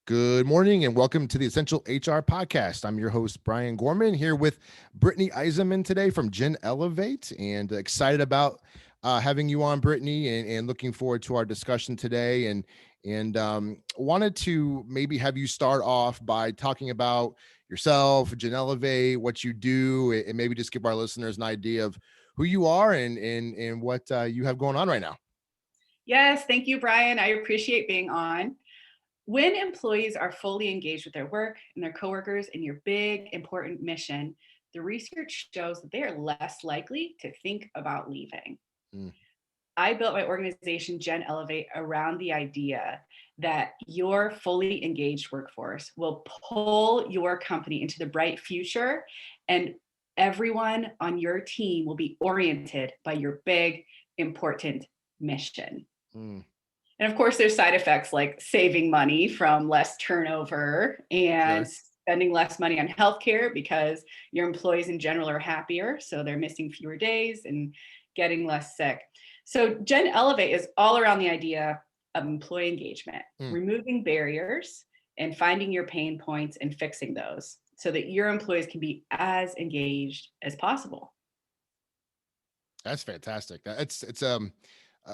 Good morning and welcome to the Essential HR Podcast. I'm your host, Brian Gorman, here with Britni Eisenmann today from GenElevate, and excited about having you on, Britni, and looking forward to our discussion today. And wanted to maybe have you start off by talking about yourself, GenElevate, what you do, and maybe just give our listeners an idea of who you are and what you have going on right now. Yes, thank you, Brian. I appreciate being on. When employees are fully engaged with their work and their coworkers in your big, important mission, the research shows that they are less likely to think about leaving. Mm, I built my organization, Gen Elevate, around the idea that your fully engaged workforce will pull your company into the bright future, and everyone on your team will be oriented by your big, important mission. mm, And of course, there's side effects like saving money from less turnover and sure. spending less money on healthcare because your employees in general are happier. So they're missing fewer days and getting less sick. So Gen Elevate is all around the idea of employee engagement, Mm. removing barriers and finding your pain points and fixing those so that your employees can be as engaged as possible. That's fantastic. It's a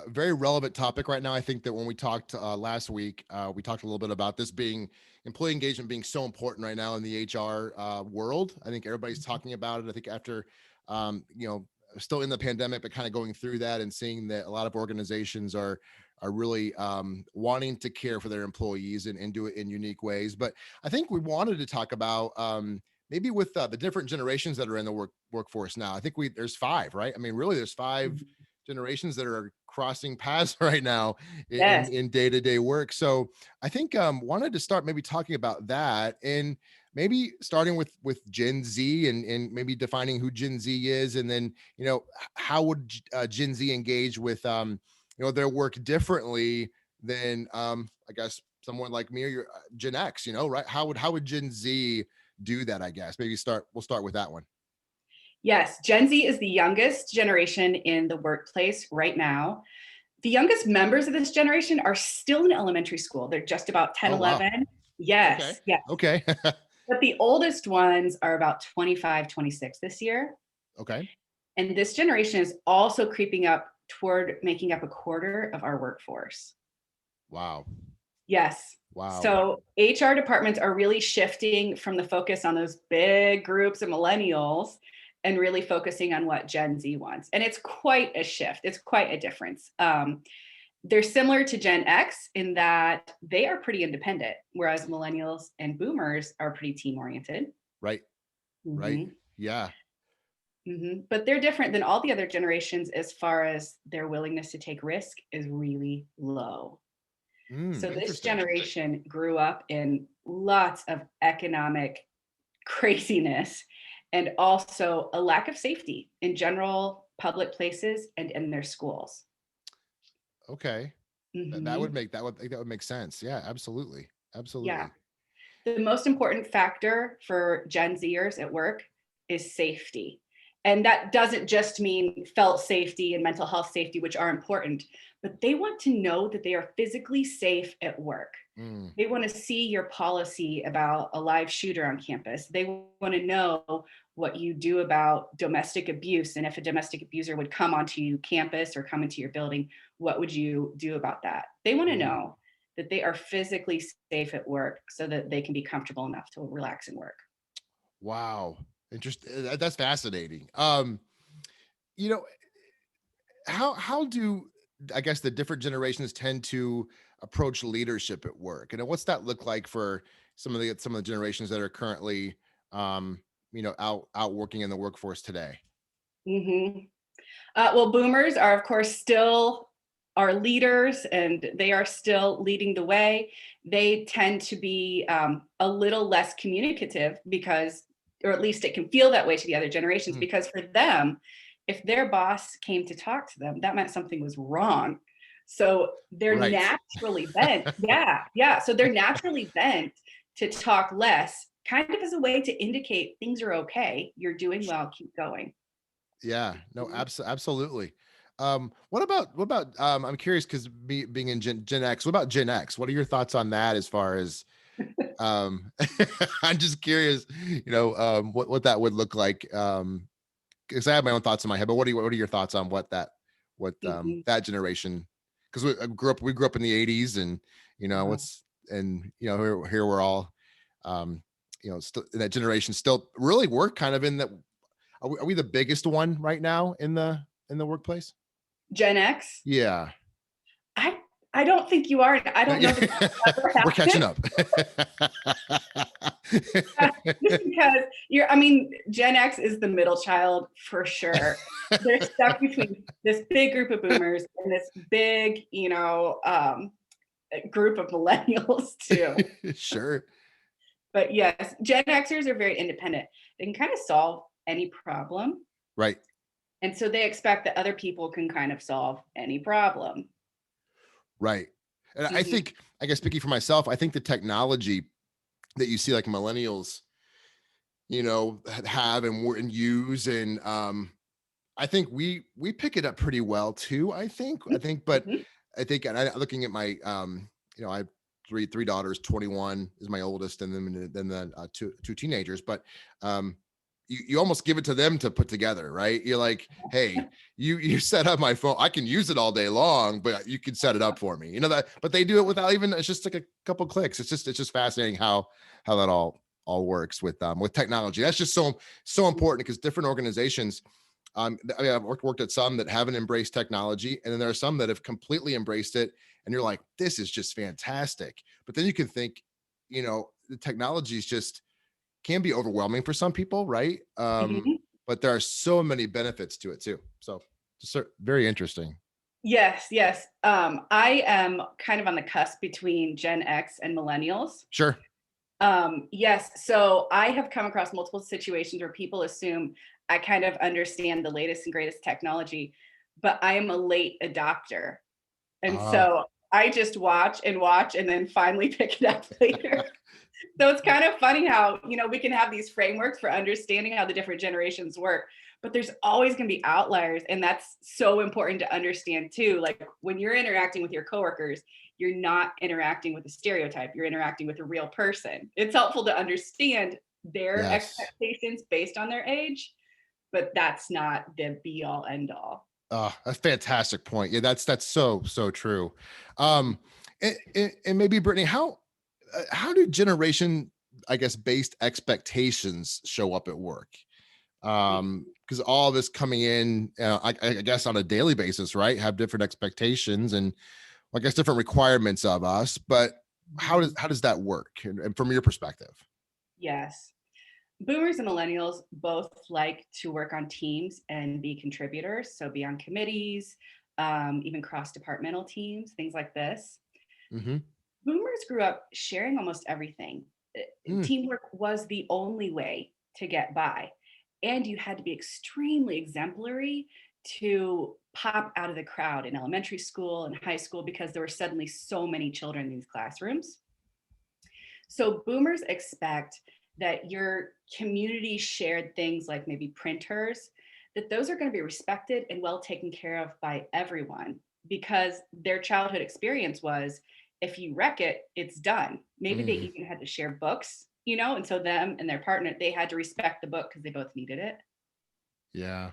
very relevant topic right now. I think that when we talked last week, we talked a little bit about this being employee engagement being so important right now in the HR world. I think everybody's talking about it. I think after still in the pandemic, but kind of going through that and seeing that a lot of organizations are really wanting to care for their employees and do it in unique ways. But I think we wanted to talk about maybe with the different generations that are in the workforce now. I think there's five, right? I mean, really, there's five generations that are crossing paths right now Yes. in day-to-day work. So I think wanted to start maybe talking about that, and maybe starting with Gen Z and maybe defining who Gen Z is, and then how would Gen Z engage with their work differently than I guess someone like me or your Gen X, right? How would Gen Z do that? I guess maybe we'll start with that one. Yes, Gen Z is the youngest generation in the workplace right now. The youngest members of this generation are still in elementary school. They're just about 10, Oh, wow. 11. Okay. Yes, yes. Okay. But the oldest ones are about 25, 26 this year. Okay. And this generation is also creeping up toward making up a quarter of our workforce. Wow. Yes. Wow. So HR departments are really shifting from the focus on those big groups of millennials and really focusing on what Gen Z wants. And it's quite a shift. It's quite a difference. They're similar to Gen X in that they are pretty independent, whereas millennials and boomers are pretty team oriented. Right. Right. Hmm. Yeah. But they're different than all the other generations as far as their willingness to take risk is really low. So this Interesting. generation grew up in lots of economic craziness and also a lack of safety in general public places and in their schools. Okay. That would Hmm. make that would make sense. Yeah, absolutely. Yeah. Absolutely. The most important factor for Gen Zers at work is safety. And that doesn't just mean felt safety and mental health safety, which are important, but they want to know that they are physically safe at work. Mm, They want to see your policy about a live shooter on campus. They want to know what you do about domestic abuse. And if a domestic abuser would come onto campus or come into your building, what would you do about that? They want to mm. know that they are physically safe at work so that they can be comfortable enough to relax and work. Wow. Interesting. That's fascinating. You know, how do I guess the different generations tend to approach leadership at work? And what's that look like for some of the generations that are currently out working in the workforce today? Hmm. Well, boomers are, of course, still our leaders and they are still leading the way. They tend to be a little less communicative because, or at least it can feel that way to the other generations, Mm, because for them, if their boss came to talk to them, that meant something was wrong. So they're right. naturally bent. Yeah, yeah. So they're naturally bent to talk less, kind of as a way to indicate things are okay. You're doing well, keep going. Yeah, no, absolutely. I'm curious because being in Gen X, what about Gen X? What are your thoughts on that as far as I'm just curious, what that would look like. Because I have my own thoughts in my head, but what are your thoughts on Mhm. that generation? Because we grew up in the '80s, and Wow. here we're all, still in that generation, still really work kind of in that. Are we the biggest one right now in the workplace? Gen X? Yeah. I I don't think you are. I don't Yeah. know that that's ever We're catching happened. up. Just because I mean, Gen X is the middle child for sure. They're stuck between this big group of boomers and this big, group of millennials too. Sure. But yes, Gen Xers are very independent. They can kind of solve any problem. Right. And so they expect that other people can kind of solve any problem. Right. And I Mhm, think, I guess speaking for myself, I think the technology that you see like millennials, have and use, and I think we pick it up pretty well too. But mhm, I think, and looking at my, I have three daughters. 21 is my oldest, and then the two teenagers. But you almost give it to them to put together, right? You're like, hey, you set up my phone. I can use it all day long, but you can set it up for me. You know that, but they do it without even. It's just like a couple clicks. It's just fascinating how that all works with technology. That's just so important because different organizations. I mean, I've worked at some that haven't embraced technology, and then there are some that have completely embraced it. And you're like, this is just fantastic. But then you can think, the technology is just can be overwhelming for some people, right? mhm. But there are so many benefits to it too. So just very interesting. Yes, yes. I am kind of on the cusp between Gen X and millennials. Sure. Yes, so I have come across multiple situations where people assume I kind of understand the latest and greatest technology, but I am a late adopter. And Ah, so I just watch and then finally pick it up later. So it's kind of funny how, we can have these frameworks for understanding how the different generations work, but there's always going to be outliers. And that's so important to understand too. Like when you're interacting with your coworkers, you're not interacting with a stereotype, you're interacting with a real person. It's helpful to understand their yes. expectations based on their age, but that's not the be all end all. A fantastic point. Yeah, that's so true. Um, and maybe Brittany, how do generation, I guess, based expectations show up at work? Because all of us coming in, I guess on a daily basis, right, have different expectations and I guess different requirements of us. But how does Mhm. how does that work? And from your perspective? Yes. Boomers and millennials both like to work on teams and be contributors, so be on committees, even cross departmental teams, things like this. Hmm. Boomers grew up sharing almost everything. Mm, Teamwork was the only way to get by. And you had to be extremely exemplary to pop out of the crowd in elementary school and high school because there were suddenly so many children in these classrooms. So boomers expect that your community shared things like maybe printers, that those are going to be respected and well taken care of by everyone because their childhood experience was if you wreck it, it's done. Maybe they mm, even had to share books, and so them and their partner, they had to respect the book because they both needed it. yeah.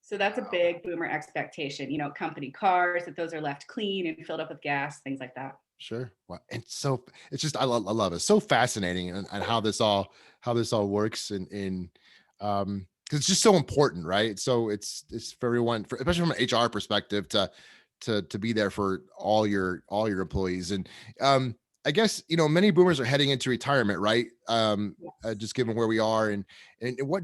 So that's a big boomer expectation, company cars, that those are left clean and filled up with gas, things like that. Sure. Wow. And so it's just I love it. So fascinating, and how this all works, and because it's just so important, right? So it's for everyone, especially from an HR perspective, to be there for all your employees. And I guess many boomers are heading into retirement, right? Yes. Just given where we are, and what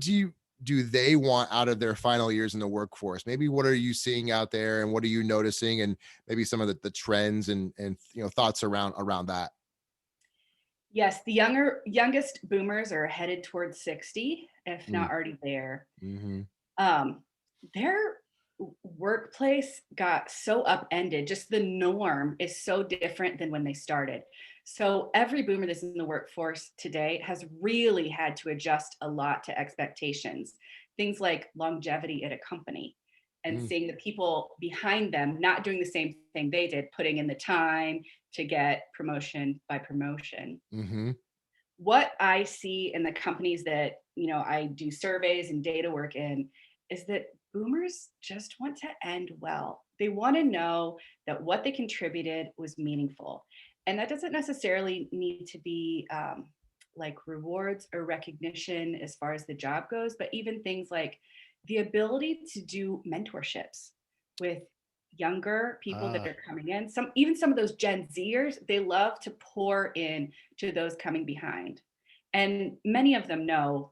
do they want out of their final years in the workforce? Maybe what are you seeing out there, and what are you noticing, and maybe some of the trends and thoughts around that. Yes, the youngest boomers are headed towards 60, if Mm, not already there. hmm. Um, their workplace got so upended. Just the norm is so different than when they started. So every boomer that's in the workforce today has really had to adjust a lot to expectations. Things like longevity at a company and Mm, seeing the people behind them not doing the same thing they did, putting in the time to get promotion by promotion. hmm. what I see in the companies that, I do surveys and data work in is that boomers just want to end well. They want to know that what they contributed was meaningful. And that doesn't necessarily need to be like rewards or recognition as far as the job goes, but even things like the ability to do mentorships with younger people that Ah, are coming in. Some of those Gen Zers, they love to pour in to those coming behind. And many of them know,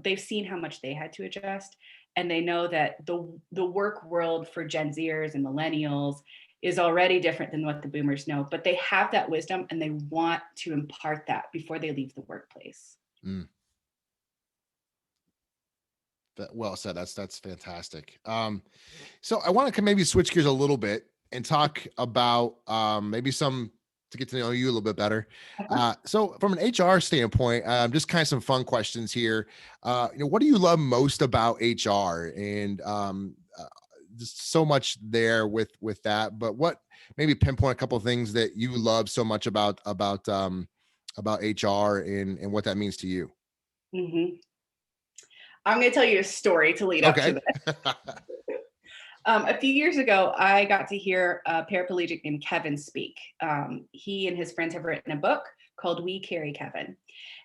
they've seen how much they had to adjust, and they know that the work world for Gen Zers and millennials is already different than what the boomers know, but they have that wisdom and they want to impart that before they leave the workplace. mm, well said. That's fantastic. So I want to maybe switch gears a little bit and talk about maybe some to get to know you a little bit better. Uh-huh. So from an HR standpoint, just kind of some fun questions here. What do you love most about HR? And just so much there with that. But what maybe pinpoint a couple of things that you love so much about HR and what that means to you? Mhm. I'm going to tell you a story to lead up to Okay. this. A few years ago, I got to hear a paraplegic named Kevin speak. He and his friends have written a book called We Carry Kevin.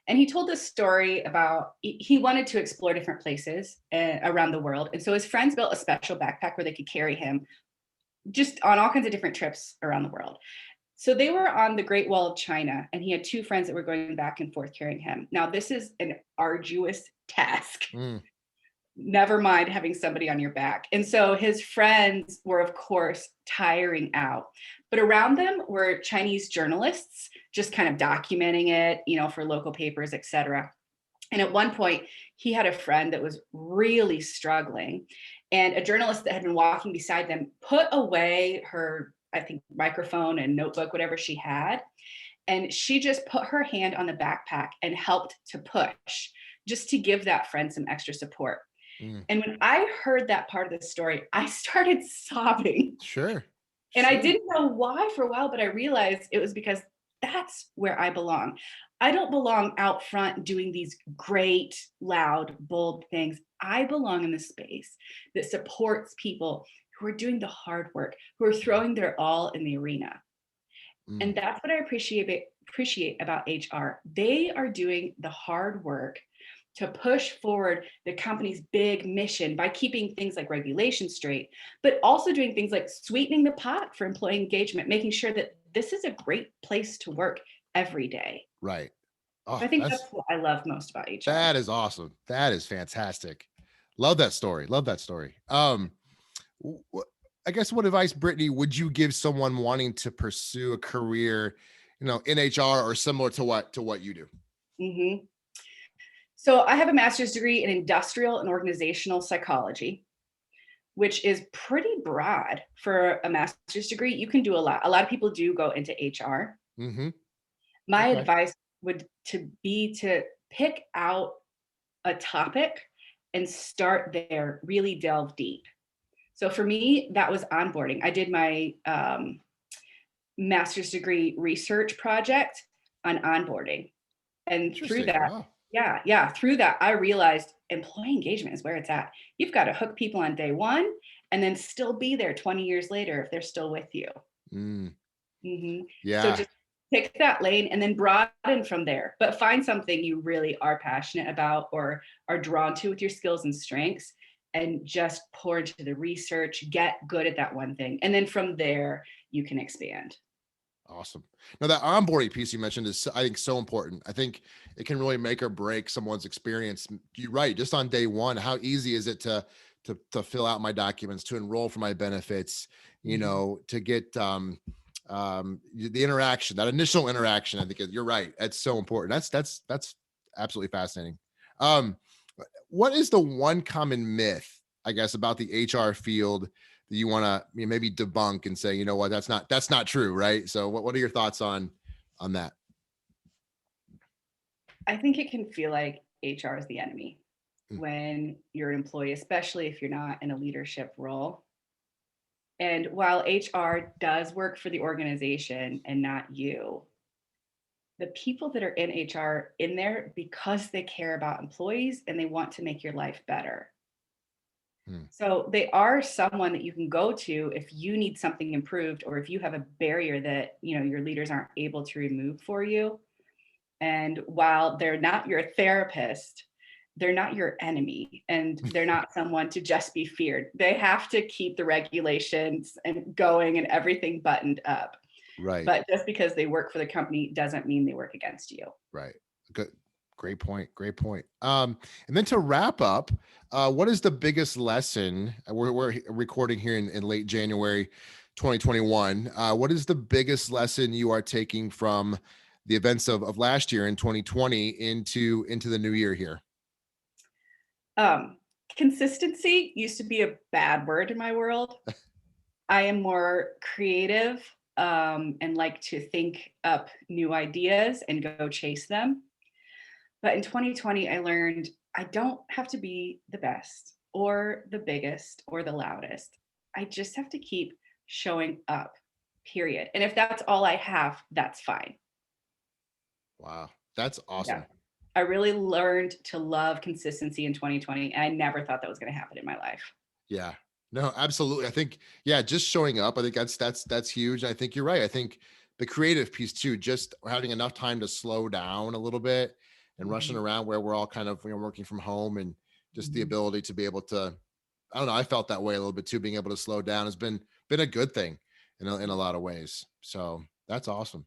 And he told this story about he wanted to explore different places around the world. And so his friends built a special backpack where they could carry him just on all kinds of different trips around the world. So they were on the Great Wall of China, and he had two friends that were going back and forth carrying him. Now, this is an arduous task, Mm, never mind having somebody on your back. And so his friends were, of course, tiring out. But around them were Chinese journalists just kind of documenting it, for local papers, et cetera. And at one point, he had a friend that was really struggling. And a journalist that had been walking beside them put away her, I think, microphone and notebook, whatever she had. And she just put her hand on the backpack and helped to push, just to give that friend some extra support. mm. And when I heard that part of the story, I started sobbing. Sure. And I Sure. didn't know why for a while, but I realized it was because that's where I belong. I don't belong out front doing these great, loud, bold things. I belong in the space that supports people who are doing the hard work, who are throwing their all in the arena. Mm. And that's what I appreciate about HR. They are doing the hard work to push forward the company's big mission by keeping things like regulations straight, but also doing things like sweetening the pot for employee engagement, making sure that this is a great place to work every day. Right. So Oh, I think that's what I love most about HR. that is awesome. That is fantastic. Love that story. Love that story. I guess what advice, Brittany, would you give someone wanting to pursue a career, in HR or similar to what you do? Mhm. So I have a master's degree in industrial and organizational psychology, which is pretty broad for a master's degree. You can do a lot. A lot of people do go into HR. Mm-hmm. My Okay. advice would to be to pick out a topic and start there, really delve deep. So for me, that was onboarding. I did my master's degree research project on onboarding. And through Interesting. that, Wow. through that, I realized employee engagement is where it's at. You've got to hook people on day one and then still be there 20 years later if they're still with you. Mm, So yeah. just pick that lane and then broaden from there, but find something you really are passionate about or are drawn to with your skills and strengths, and just pour into the research, get good at that one thing. And then from there, you can expand. Awesome. Now that onboarding piece you mentioned is, I think, so important. I think it can really make or break someone's experience. You're right. Just on day one, how easy is it to fill out my documents, to enroll for my benefits, Mhm. to get the interaction, that initial interaction. I think you're right. That's so important. That's absolutely fascinating. Um, what is the one common myth, I guess, about the HR field that you want to maybe debunk and say, what, that's not true, right? So what are your thoughts on that? I think it can feel like HR is the enemy Mm, when you're an employee, especially if you're not in a leadership role. And while HR does work for the organization and not you, The people that are in HR in there because they care about employees and they want to make your life better. Hmm. So they are someone that you can go to if you need something improved or if you have a barrier that, your leaders aren't able to remove for you. And while they're not your therapist, they're not your enemy and they're not someone to just be feared. They have to keep the regulations and going and everything buttoned up. Right. But just because they work for the company doesn't mean they work against you. Right. Good. Great point. Great point. And then to wrap up, what is the biggest lesson? We're recording here in late January 2021. What is the biggest lesson you are taking from the events of last year in 2020 into the new year here? Um, Consistency used to be a bad word in my world. I am more creative and like to think up new ideas and go chase them. But in 2020, I learned I don't have to be the best or the biggest or the loudest. I just have to keep showing up, period. And if that's all I have, that's fine. Wow. That's Yeah. awesome. I really learned to love consistency in 2020. And I never thought that was going to happen in my life. Yeah. No, absolutely. I think, yeah, just showing up, I think that's huge. I think you're right. I think the creative piece too, just having enough time to slow down a little bit and rushing Mhm. around where we're all kind of, working from home, and just the Mhm. ability to be able to, I don't know, I felt that way a little bit too. Being able to slow down has been a good thing in a lot of ways. So that's awesome.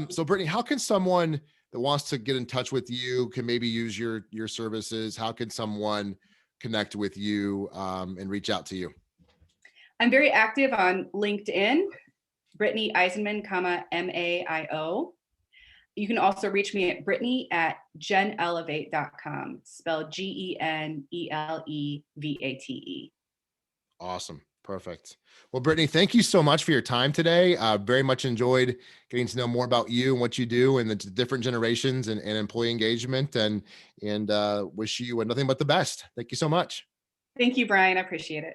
So Brittany, how can someone that wants to get in touch with you, can maybe use your services? How can someone connect with you and reach out to you? I'm very active on LinkedIn, Britni Eisenmann, comma MAIO. You can also reach me at Britni at GenElevate.com, spelled GenElevate. Awesome. Perfect. Well, Brittany, thank you so much for your time today. Very much enjoyed getting to know more about you and what you do and the different generations and employee engagement, and wish you nothing but the best. Thank you so much. Thank you, Brian. I appreciate it.